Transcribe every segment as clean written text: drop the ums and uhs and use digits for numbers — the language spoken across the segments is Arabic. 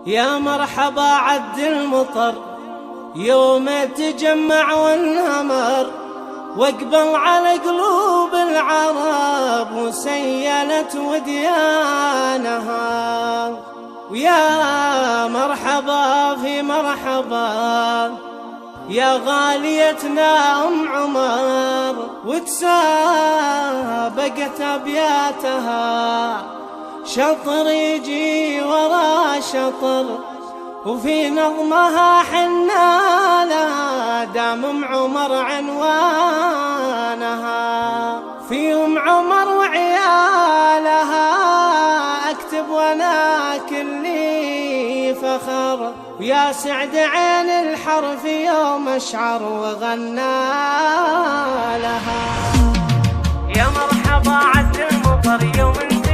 يا مرحبا عد المطر يوم تجمع وانهمر، واقبل على قلوب العرب وسيلت وديانها. ويا مرحبا في مرحبا يا غاليتنا أم عمر، وتسابقت أبياتها شطر يجي ورا شطر، وفي نظمها حنا لها دام أم عمر عنوانها. في أم عمر وعيالها أكتب وأنا كلي فخر، ويا سعد عين الحرف يوم أشعر وغنى لها. يا مرحبا عد المطر يوم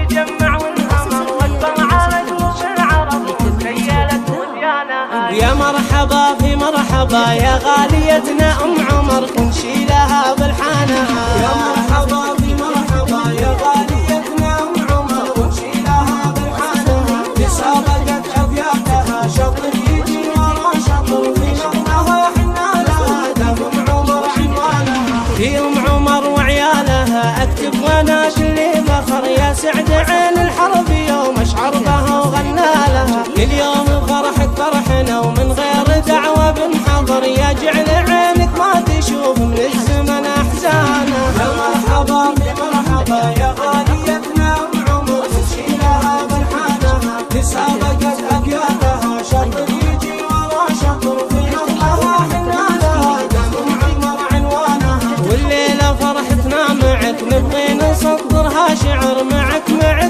تجمع وانهمر، واقبل على قلوب العرب وسيلت وديانها. يا مرحبا في مرحبا يا غاليتنا أم عمر، ونشيلها بالحانها. يا مرحبا في مرحبا يا غاليتنا أم عمر، ونشيلها بالحانها. تسابقت أبياتها شطر يجي ورا شطر، في نظمها حنا لها دام أم عمر عنوانها. في أم عمر وعيالها أكتب وأنا كلي فخر، يا سعد عين الحرب يوم أشعر بها وغنى لها. كل يوم فرحك فرحنا ومن غير دعوة بنحضر، يا جعل عينك ما تشوف من الزمن أحزانها. يا مرحبا في مرحبا يا غاليتنا أم عمر، ونشيلها بالحانها. تسابقت أبياتها شطر يجي ورا شطر، في نظمها حنا لها دام أم عمر عنوانها. والليلة فرحتنا معك نبغي نصدرها شعر، معك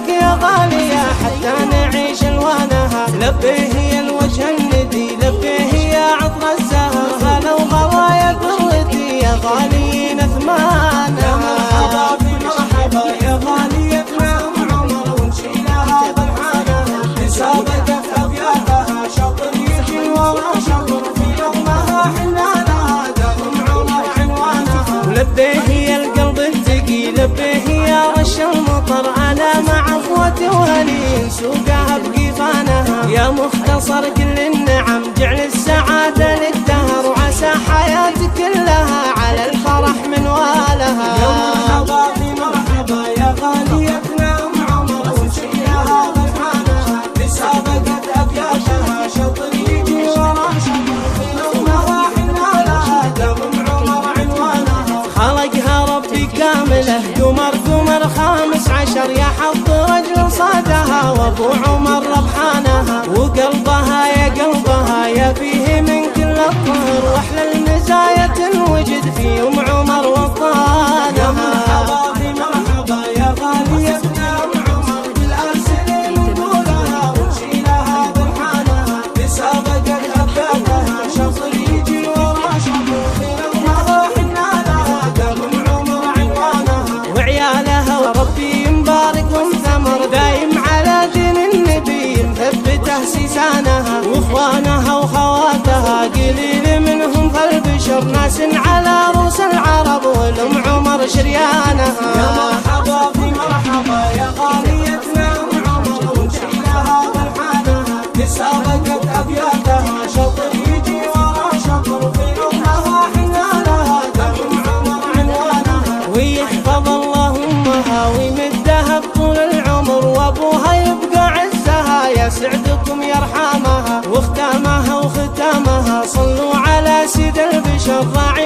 يا غالية حتى نعيش الوانها. لبيه يا الوجه الندي، لبيه يا عطر الزهر، غلا وغوايا قرتي يا غاليين اثمانها. يا مرحبا في مرحبا يا غاليتنا أم عمر، ونشيلها بالحانها. تسابقت أبياتها شطر يجي ورا شطر، في نظمها حنا لها دام أم عمر عنوانها. ولبيه يا القلب التقي، لبيه يا رش المطر، على مع اخوتي وهلي سوقها بقيفانها. يا مختصر كل النعم جعل السعادة لك دهر، وعسى حياتك كلها على الفرح منوالها. يا مرحبا في مرحبا يا غاليتنا أم عمر، ونشيلها بالحانها. تسابقت أبياتها شطر يجي ورا شطر، في نظمها حنا لها دام أم عمر عنوانها. خلقها ربي كامله قمر خامس عشر، يا حظ رجل صادها وابو عمر ربحانها. وقلبها يا قلبها يا فيه من كل الطهر، واحلى المزايا تنوجد في أم عمر وطانها. يا مرحبا في مرحبا يا غاليتنا أم عمر، بالأرسلين نقولها ونشيلها بالحانها. تسابقت أبياتها شطر يجي ورا شطر، في نظمها حنا لها دام أم عمر عنوانها. وعيالها ربي يباركهم ثمر، دايم على دين النبي مثبته سيسانها. واخوانها وخواتها قليل منهم فالبشر، ناس على رؤوس العرب والأم عمر شريانها. يا مرحبا في مرحبا يا غاليتنا أم عمر، ونشيلها بالحانها. تسابقت أبياتها شطر يجي ورا شطر، في نظمها حنا لها دام أم عمر عنوانها. ويحفظ الله أمها ويمدها بطول العمر، وأبوها يبقى عزها يا سعدكم يرحمها. واختامها وختامها صلوا على سيد البشر راعي